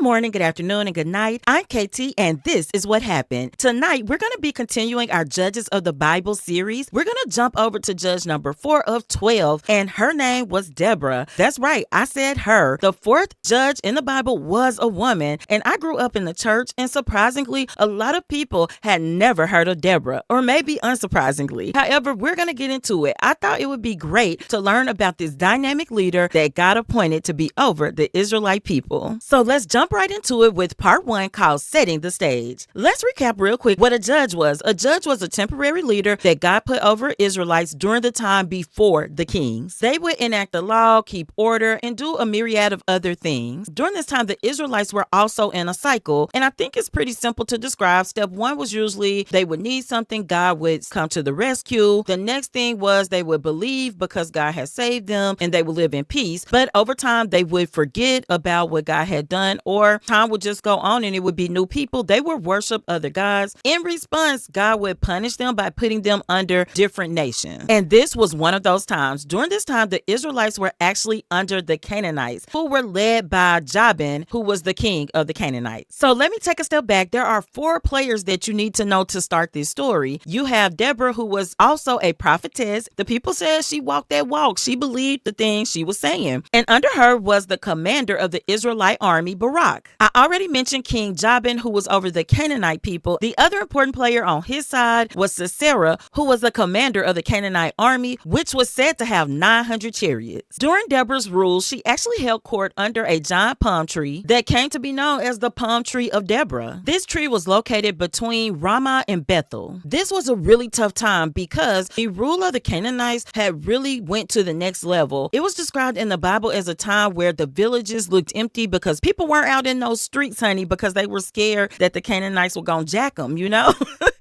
morning, good afternoon, and good night. I'm KT, and this is what happened. Tonight, we're going to be continuing our Judges of the Bible series. We're going to jump over to Judge number 4 of 12, and her name was Deborah. That's right, I said her. The fourth judge in the Bible was a woman, and I grew up in the church, and surprisingly, a lot of people had never heard of Deborah, or maybe unsurprisingly. However, we're going to get into it. I thought it would be great to learn about this dynamic leader that God appointed to be over the Israelite people. So let's jump right into it with part 1 called Setting the Stage. Let's recap real quick what a judge was. A judge was a temporary leader that God put over Israelites during the time before the kings. They would enact the law, keep order, and do a myriad of other things. During this time, the Israelites were also in a cycle, and I think it's pretty simple to describe. Step 1 was usually they would need something, God would come to the rescue. The next thing was they would believe because God had saved them, and they would live in peace. But over time, they would forget about what God had done, or time would just go on and it would be new people. They would worship other gods. In response, God would punish them by putting them under different nations. And this was one of those times. During this time, the Israelites were actually under the Canaanites, who were led by Jabin, who was the king of the Canaanites. So let me take a step back. There are 4 players that you need to know to start this story. You have Deborah, who was also a prophetess. The people said she walked that walk. She believed the things she was saying. And under her was the commander of the Israelite army, Barak. I already mentioned King Jabin, who was over the Canaanite people. The other important player on his side was Sisera, who was the commander of the Canaanite army, which was said to have 900 chariots. During Deborah's rule, she actually held court under a giant palm tree that came to be known as the palm tree of Deborah. This tree was located between Ramah and Bethel. This was a really tough time because the rule of the Canaanites had really went to the next level. It was described in the Bible as a time where the villages looked empty because people weren't out in those streets, honey, because they were scared that the Canaanites were going to jack them, you know?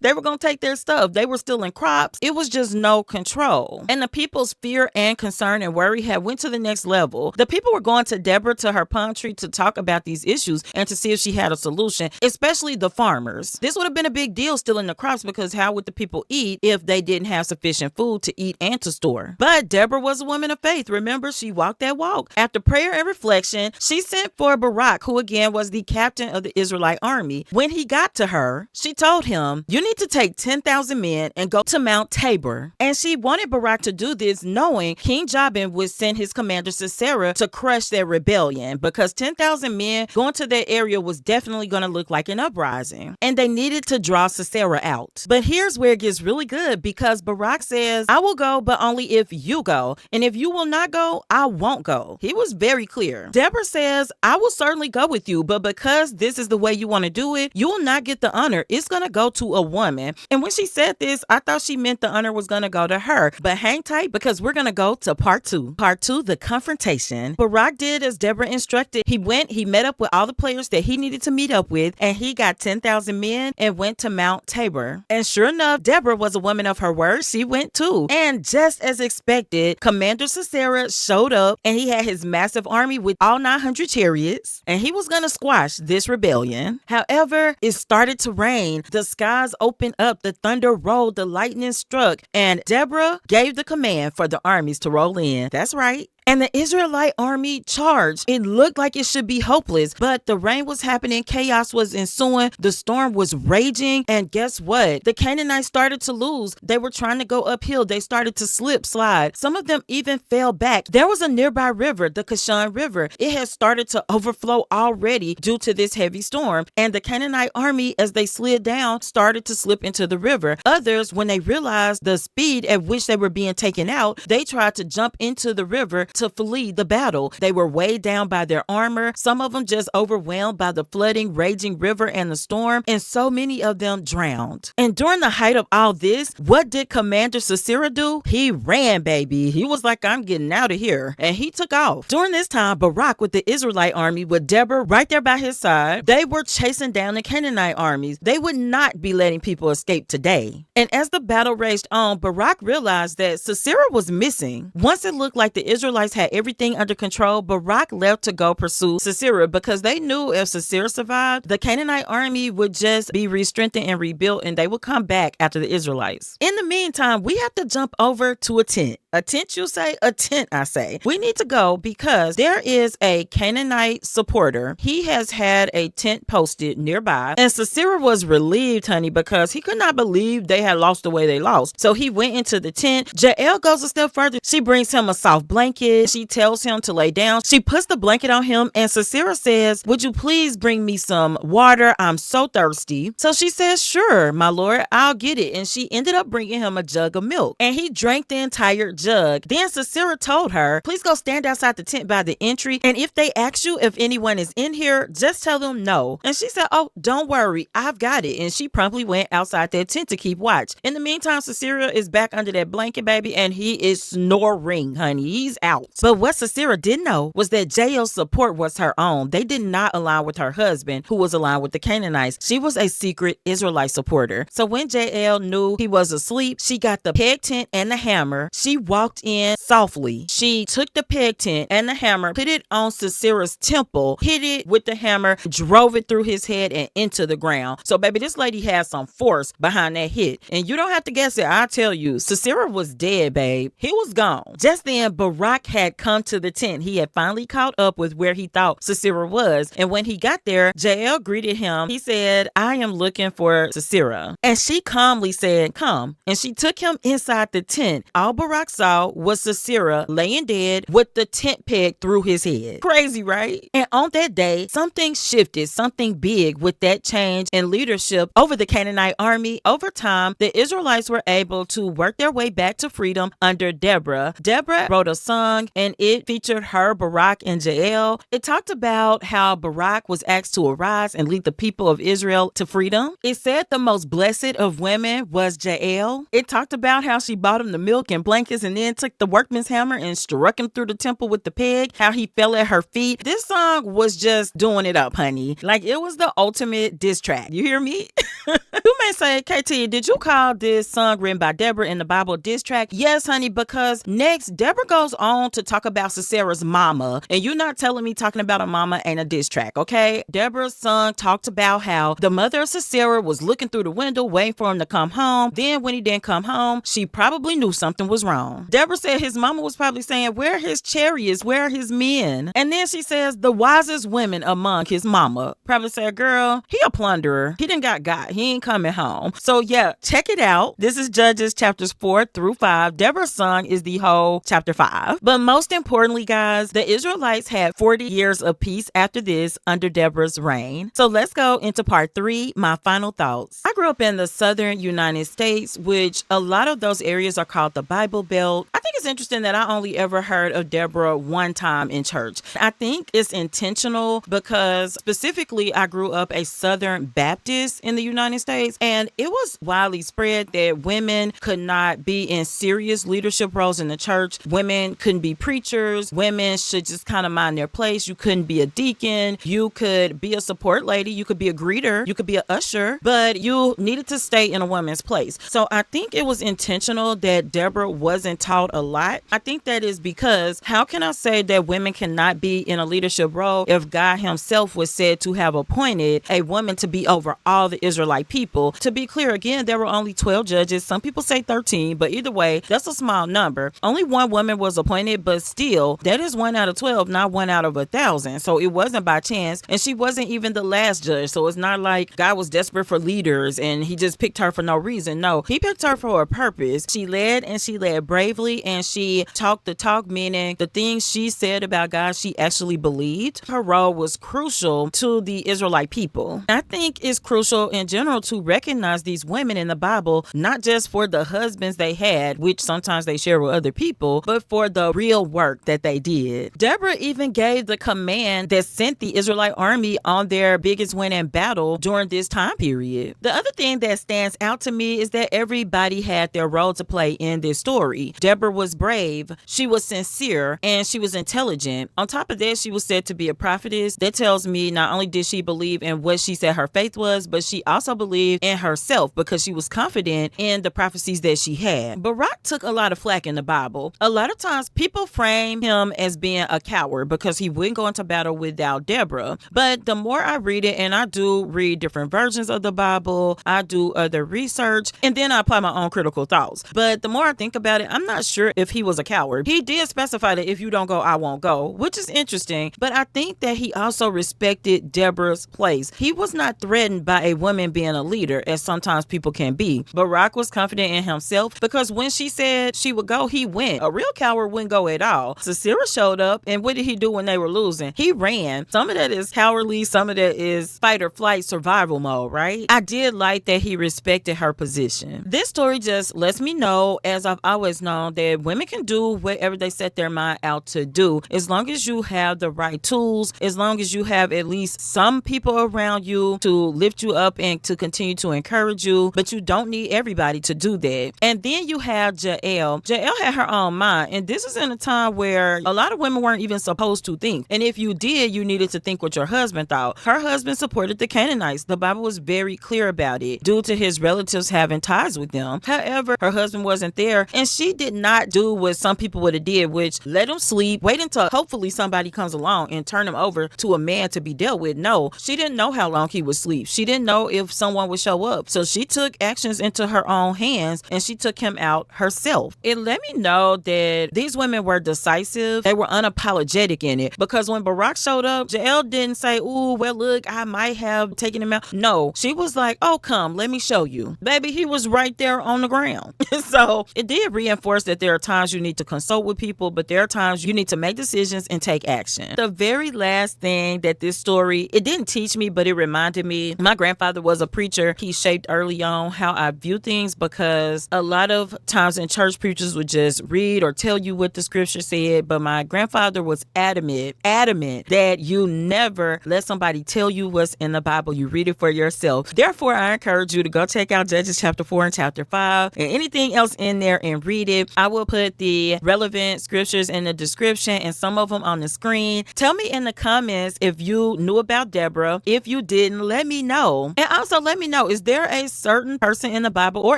They were going to take their stuff. They were stealing crops. It was just no control. And the people's fear and concern and worry had went to the next level. The people were going to Deborah, to her palm tree, to talk about these issues and to see if she had a solution, especially the farmers. This would have been a big deal, stealing the crops, because how would the people eat if they didn't have sufficient food to eat and to store? But Deborah was a woman of faith. Remember, she walked that walk. After prayer and reflection, she sent for Barak, who again was the captain of the Israelite army. When he got to her, she told him, "You need to take 10,000 men and go to Mount Tabor." And she wanted Barak to do this knowing King Jabin would send his commander Sisera to crush their rebellion, because 10,000 men going to that area was definitely going to look like an uprising. And they needed to draw Sisera out. But here's where it gets really good, because Barak says, "I will go, but only if you go. And if you will not go, I won't go." He was very clear. Deborah says, "I will certainly go with you, but because this is the way you want to do it, you will not get the honor. It's going to go to a woman." And when she said this, I thought she meant the honor was going to go to her. But hang tight, because we're going to go to part 2. Part 2, the confrontation. Barak did as Deborah instructed. He met up with all the players that he needed to meet up with, and he got 10,000 men and went to Mount Tabor. And sure enough, Deborah was a woman of her word. She went too. And just as expected, Commander Sisera showed up, and he had his massive army with all 900 chariots, and he was going to squash this rebellion. However, it started to rain. The skies opened up, the thunder rolled, the lightning struck, and Deborah gave the command for the armies to roll in. That's right. And the Israelite army charged. It looked like it should be hopeless, but the rain was happening, chaos was ensuing, the storm was raging, and guess what? The Canaanites started to lose. They were trying to go uphill. They started to slide. Some of them even fell back. There was a nearby river, the Kishon River. It had started to overflow already due to this heavy storm, and the Canaanite army, as they slid down, started to slip into the river. Others, when they realized the speed at which they were being taken out, they tried to jump into the river to flee the battle. They were weighed down by their armor. Some of them just overwhelmed by the flooding, raging river and the storm, and so many of them drowned. And during the height of all this, what did Commander Sisera do? He ran, baby. He was like, "I'm getting out of here." And he took off. During this time, Barak with the Israelite army, with Deborah right there by his side, they were chasing down the Canaanite armies. They would not be letting people escape today. And as the battle raged on, Barak realized that Sisera was missing. Once it looked like the Israelites Israelites had everything under control, Barak left to go pursue Sisera because they knew if Sisera survived, the Canaanite army would just be re-strengthened and rebuilt, and they would come back after the Israelites. In the meantime, we have to jump over to a tent. A tent, you say? A tent, I say. We need to go because there is a Canaanite supporter. He has had a tent posted nearby, and Sisera was relieved, honey, because he could not believe they had lost the way they lost. So he went into the tent. Jael goes a step further. She brings him a soft blanket. She tells him to lay down. She puts the blanket on him, and Sisera says, "Would you please bring me some water? I'm so thirsty." So she says, "Sure, my lord, I'll get it." And she ended up bringing him a jug of milk, and he drank the entire jug. Then Sisera told her, "Please go stand outside the tent by the entry, and if they ask you if anyone is in here, just tell them no." And she said, "Oh, don't worry, I've got it." And she promptly went outside that tent to keep watch. In the meantime, Sisera is back under that blanket, baby, and he is snoring, honey. He's out. But what Sisera didn't know was that Jael's support was her own. They did not align with her husband, who was aligned with the Canaanites. She was a secret Israelite supporter. So when Jael knew he was asleep, she got the peg tent and the hammer. She walked in softly. She took the peg tent and the hammer, put it on Sisera's temple, hit it with the hammer, drove it through his head and into the ground. So, baby, this lady had some force behind that hit. And you don't have to guess it. I tell you, Sisera was dead, babe. He was gone. Just then, Barak had come to the tent. He had finally caught up with where he thought Sisera was. And when he got there, Jael greeted him. He said, "I am looking for Sisera." And she calmly said, "Come." And she took him inside the tent. All Barak saw was Sisera laying dead with the tent peg through his head. Crazy, right? And on that day, something shifted, something big with that change in leadership over the Canaanite army. Over time, the Israelites were able to work their way back to freedom under Deborah. Deborah wrote a song, and it featured her, Barak, and Jael. It talked about how Barak was asked to arise and lead the people of Israel to freedom. It said the most blessed of women was Jael. It talked about how she bought him the milk and blankets and then took the workman's hammer and struck him through the temple with the peg, how he fell at her feet. This song was just doing it up, honey. Like, it was the ultimate diss track. You hear me? You may say, "KT, did you call this song written by Deborah in the Bible diss track?" Yes, honey, because next, Deborah goes on to talk about Sisera's mama, and you're not telling me talking about a mama ain't a diss track, okay? Deborah's song talked about how the mother of Sisera was looking through the window waiting for him to come home. Then when he didn't come home, she probably knew something was wrong. Deborah said his mama was probably saying, "Where are his chariots? Where are his men?" And then she says the wisest women among his mama probably said, "Girl, he a plunderer. He done got. He ain't coming home." So yeah, check it out. This is Judges chapters 4-5. Deborah's song is the whole chapter 5. But most importantly, guys, the Israelites had 40 years of peace after this under Deborah's reign. So let's go into part 3, my final thoughts. I grew up in the southern United States, which a lot of those areas are called the Bible Belt. I think it's interesting that I only ever heard of Deborah one time in church. I think it's intentional because specifically I grew up a Southern Baptist in the United States, and it was widely spread that women could not be in serious leadership roles in the church. Women couldn't be preachers. Women should just kind of mind their place. You couldn't be a deacon. You could be a support lady. You could be a greeter. You could be an usher, but you needed to stay in a woman's place. So I think it was intentional that Deborah wasn't taught a lot. I think that is because how can I say that women cannot be in a leadership role if God himself was said to have appointed a woman to be over all the Israelite people? To be clear, again, there were only 12 judges. Some people say 13, but either way, that's a small number. Only one woman was appointed, but still, that is 1 out of 12, not 1 out of 1,000. So it wasn't by chance, and she wasn't even the last judge. So it's not like God was desperate for leaders and he just picked her for no reason. No, he picked her for a purpose. She led, and she led bravely, and she talked the talk, meaning the things she said about God, she actually believed. Her role was crucial to the Israelite people. I think it's crucial in general to recognize these women in the Bible, not just for the husbands they had, which sometimes they share with other people, but for the real work that they did. Deborah even gave the command that sent the Israelite army on their biggest win in battle during this time period. The other thing that stands out to me is that everybody had their role to play in this story. Deborah was brave, she was sincere, and she was intelligent. On top of that, she was said to be a prophetess. That tells me not only did she believe in what she said her faith was, but she also believed in herself because she was confident in the prophecies that she had. Barak took a lot of flack in the Bible. A lot of times people people frame him as being a coward because he wouldn't go into battle without Deborah. But the more I read it, and I do read different versions of the Bible, I do other research, and then I apply my own critical thoughts. But the more I think about it, I'm not sure if he was a coward. He did specify that if you don't go, I won't go, which is interesting. But I think that he also respected Deborah's place. He was not threatened by a woman being a leader, as sometimes people can be. Barak was confident in himself because when she said she would go, he went. A real coward wouldn't go at all. Sisera showed up, and what did he do when they were losing? He ran. Some of that is cowardly, some of that is fight or flight survival mode, right? I did like that he respected her position. This story just lets me know, as I've always known, that women can do whatever they set their mind out to do, as long as you have the right tools, as long as you have at least some people around you to lift you up and to continue to encourage you, but you don't need everybody to do that. And then you have Jael. Jael had her own mind, and this is in a time where a lot of women weren't even supposed to think. And if you did, you needed to think what your husband thought. Her husband supported the Canaanites. The Bible was very clear about it, due to his relatives having ties with them. However, her husband wasn't there, and she did not do what some people would have did, which let him sleep, wait until hopefully somebody comes along and turn him over to a man to be dealt with. No, she didn't know how long he would sleep. She didn't know if someone would show up. So she took actions into her own hands, and she took him out herself. It let me know that these women were decisive. They were unapologetic in it, because when Barak showed up, Jael didn't say, "Ooh, well, look, I might have taken him out." No, she was like, "Oh, come, let me show you." Baby, he was right there on the ground. So it did reinforce that there are times you need to consult with people, but there are times you need to make decisions and take action. The very last thing that this story, it didn't teach me, but it reminded me, my grandfather was a preacher. He shaped early on how I view things, because a lot of times in church, preachers would just read or tell you what the scripture said, but my grandfather was adamant that you never let somebody tell you what's in the Bible. You read it for yourself. Therefore, I encourage you to go check out Judges chapter 4 and chapter 5 and anything else in there and read it. I will put the relevant scriptures in the description and some of them on the screen. Tell me in the comments if you knew about Deborah. If you didn't, let me know. And also let me know, is there a certain person in the Bible or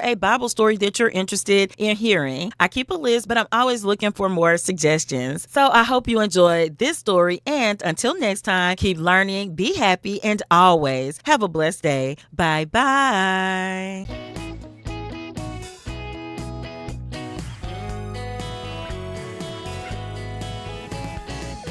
a Bible story that you're interested in hearing? I keep a list, but I'm always looking for more suggestions. So I hope you enjoyed this story, and until next time, keep learning, be happy, and always have a blessed day. Bye bye.